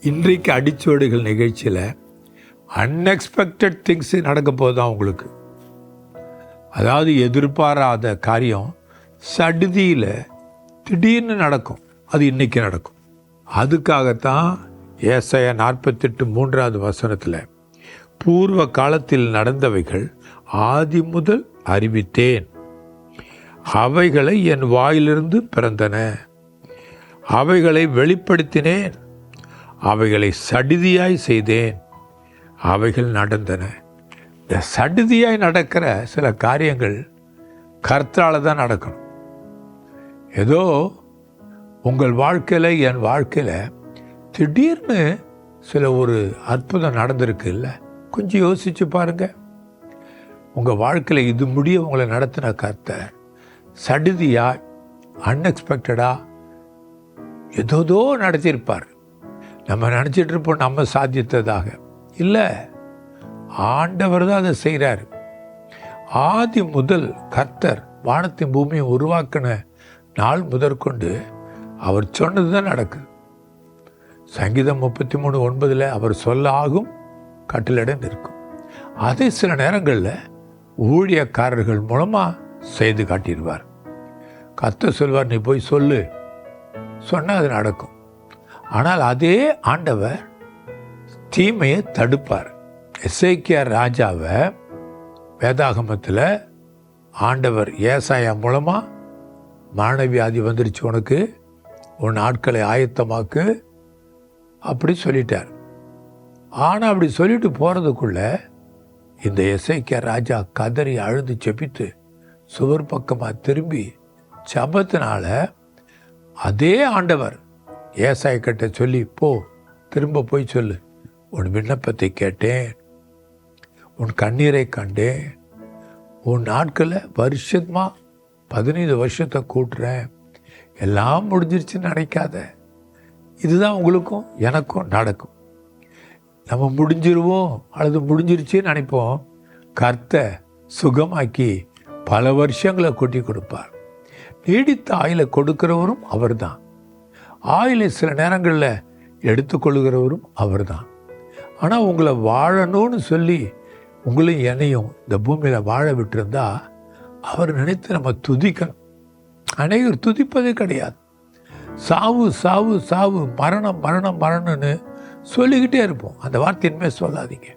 இன்றைக்கு அடிச்சுவடுகள் நிகழ்ச்சியில் unexpected things நடக்க போதுதான் உங்களுக்கு. அதாவது எதிர்பாராத காரியம் சடுதியில் திடீர்னு நடக்கும். அது இன்றைக்கி நடக்கும். அதுக்காகத்தான் ஏசாயா 48:3 பூர்வ காலத்தில் நடந்தவைகள் ஆதி முதல் அறிவித்தேன், அவைகளை என் வாயிலிருந்து பிறந்தன, அவைகளை வெளிப்படுத்தினேன், அவைகளை சடுதியாய் செய்தேன், அவைகள் நடந்தன. இந்த சடுதியாய் நடக்கிற சில காரியங்கள் கர்த்தரால் தான் நடக்கணும். ஏதோ உங்கள் வாழ்க்கையில் என் வாழ்க்கையில் திடீர்னு சில ஒரு அற்புதம் நடந்திருக்கு இல்லை? கொஞ்சம் யோசிச்சு பாருங்க. உங்கள் வாழ்க்கையில் இது முடிய உங்களை நடத்தின கர்த்தர் சடுதியாக அன்எக்ஸ்பெக்டடாக ஏதோ நடத்தியிருப்பார். நம்ம நினச்சிட்டு இருப்போம் நம்ம சாதித்ததாக. இல்லை, ஆண்டவர் தான் அதை செய்கிறார். ஆதி முதல் கர்த்தர் வானத்தின் பூமியை உருவாக்கின நாள் முதற்கொண்டு அவர் சொன்னது தான் நடக்குது. சங்கீதம் 33:9 அவர் சொல்ல ஆகும், கட்டளையிட நிற்கும். அதை சில நேரங்களில் ஊழியக்காரர்கள் மூலமாக செய்து காட்டிடுவார். கர்த்தர் சொல்வார், நீ போய் சொல்லு, சொன்னால் அது நடக்கும். ஆனால் அதே ஆண்டவர் தீமையை தடுப்பார். எசேக்கியா ராஜாவை வேதாகமத்தில் ஆண்டவர் ஏசாயா மூலமாக மரணவியாதி வந்துருச்சு, உனக்கு உன் நாட்களை ஆயத்தமாக்கு அப்படி சொல்லிட்டார். ஆனால் அப்படி சொல்லிட்டு போகிறதுக்குள்ள இந்த எசேக்கியா ராஜா கதறி அழுது செபித்து சுவர் பக்கமாக திரும்பி ஜெபத்தினால அதே ஆண்டவர் ஏசாயா கிட்ட சொல்லி, போ, திரும்ப போய் சொல்லு, உன் விண்ணப்பத்தை கேட்டேன், உன் கண்ணீரை கண்டேன், உன் நாட்களை வருஷமாக 15 வருஷத்தை கூட்டுறேன், எல்லாம் முடிஞ்சிருச்சுன்னு நினைக்காத. இதுதான் உங்களுக்கும் எனக்கும் நடக்கும். நம்ம முடிஞ்சிருவோம் அல்லது முடிஞ்சிருச்சுன்னு நினைப்போம். கர்த்தர் சுகமாக்கி பல வருஷங்களை கொட்டி கொடுப்பார். நீடித்த ஆயிலை கொடுக்கிறவரும் அவர் தான். ஆயிலை சில நேரங்களில் எடுத்துக்கொள்கிறவரும் அவர் தான். ஆனால் உங்களை வாழணும்னு சொல்லி உங்களையும் என்னையும் இந்த பூமியில் வாழ விட்டுருந்தா அவர் நினைத்து நம்ம துதிக்கணும். அநேகர் துதிப்பதே கிடையாது. சாவு சாவு சாவு, மரணம் மரணம் மரணம்னு சொல்லிக்கிட்டே இருப்போம். அந்த வார்த்தையின்மே சொல்லாதீங்க.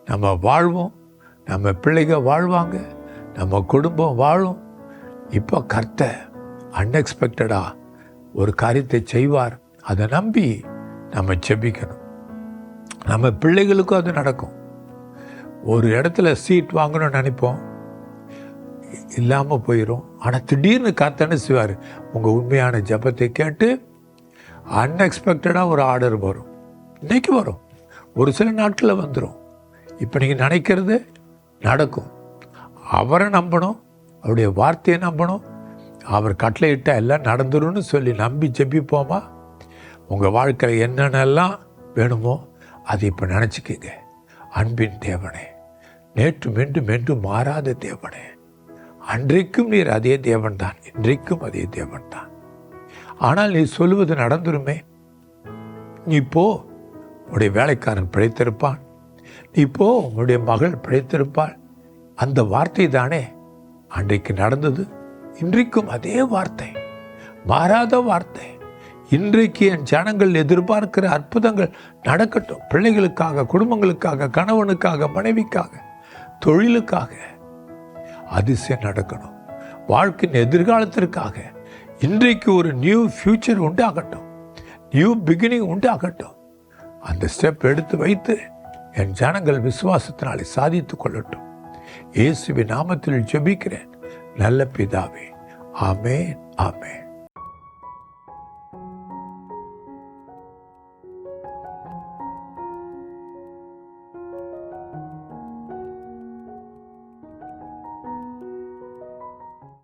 நம்ம வாழ்வோம், நம்ம பிள்ளைங்க வாழ்வாங்க, நம்ம குடும்பம் வாழும். இப்போ கர்த்தர் அன்எக்ஸ்பெக்டடாக ஒரு காரியத்தை செய்வார். அதை நம்பி நம்ம செபிக்கணும். நம்ம பிள்ளைகளுக்கும் அது நடக்கும். ஒரு இடத்துல சீட் வாங்கணும்னு நினைப்போம், இல்லாமல் போயிடும். ஆனால் திடீர்னு கர்த்தர் செய்வார். உங்கள் உண்மையான ஜெபத்தை கேட்டு அன்எக்ஸ்பெக்டடாக ஒரு ஆர்டர் வரும். இன்றைக்கி வரும், ஒரு சில நாட்களில் வந்துடும். இப்போ நீங்கள் நினைக்கிறது நடக்கும். அவரை நம்பணும், அவருடைய வார்த்தையை நம்பணும். அவர் கட்டளையிட்டால் எல்லாம் நடந்துரும்னு சொல்லி நம்பி ஜெபிப்போமா? உங்கள் வாழ்க்கையில் என்னென்னலாம் வேணுமோ அதை இப்போ நினச்சிக்கிங்க. அன்பின் தேவனே, நேற்று மீண்டும் மீண்டும் மாறாத தேவனே, அன்றைக்கும் நீர் அதே தேவன் தான், இன்றைக்கும் அதே தேவன் தான். ஆனால் நீ சொல்லுவது நடந்துருமே. நீ போ, உன்னுடைய வேலைக்காரன் பிழைத்திருப்பான், நீ போ, உன்னுடைய மகள் பிழைத்திருப்பாள். அந்த வார்த்தை தானே அன்றைக்கு நடந்தது, இன்றைக்கும் அதே வார்த்தை, மாறாத வார்த்தை. இன்றைக்கு என் ஜனங்கள் எதிர்பார்க்கிற அற்புதங்கள் நடக்கட்டும். பிள்ளைகளுக்காக, குடும்பங்களுக்காக, கணவனுக்காக, மனைவிக்காக, தொழிலுக்காக அதிசயம் நடக்கணும். வாழ்க்கையின் எதிர்காலத்திற்காக இன்றைக்கு ஒரு நியூ ஃபியூச்சர் உண்டாகட்டும், நியூ பிகினிங் உண்டாகட்டும். அந்த ஸ்டெப் எடுத்து வைத்து என் ஜனங்கள் விசுவாசத்தினாலே சாதித்து கொள்ளட்டும். இயேசுவின் நாமத்தில் ஜெபிக்கிறேன் நல்ல பிதாவே. ஆமென், ஆமென்.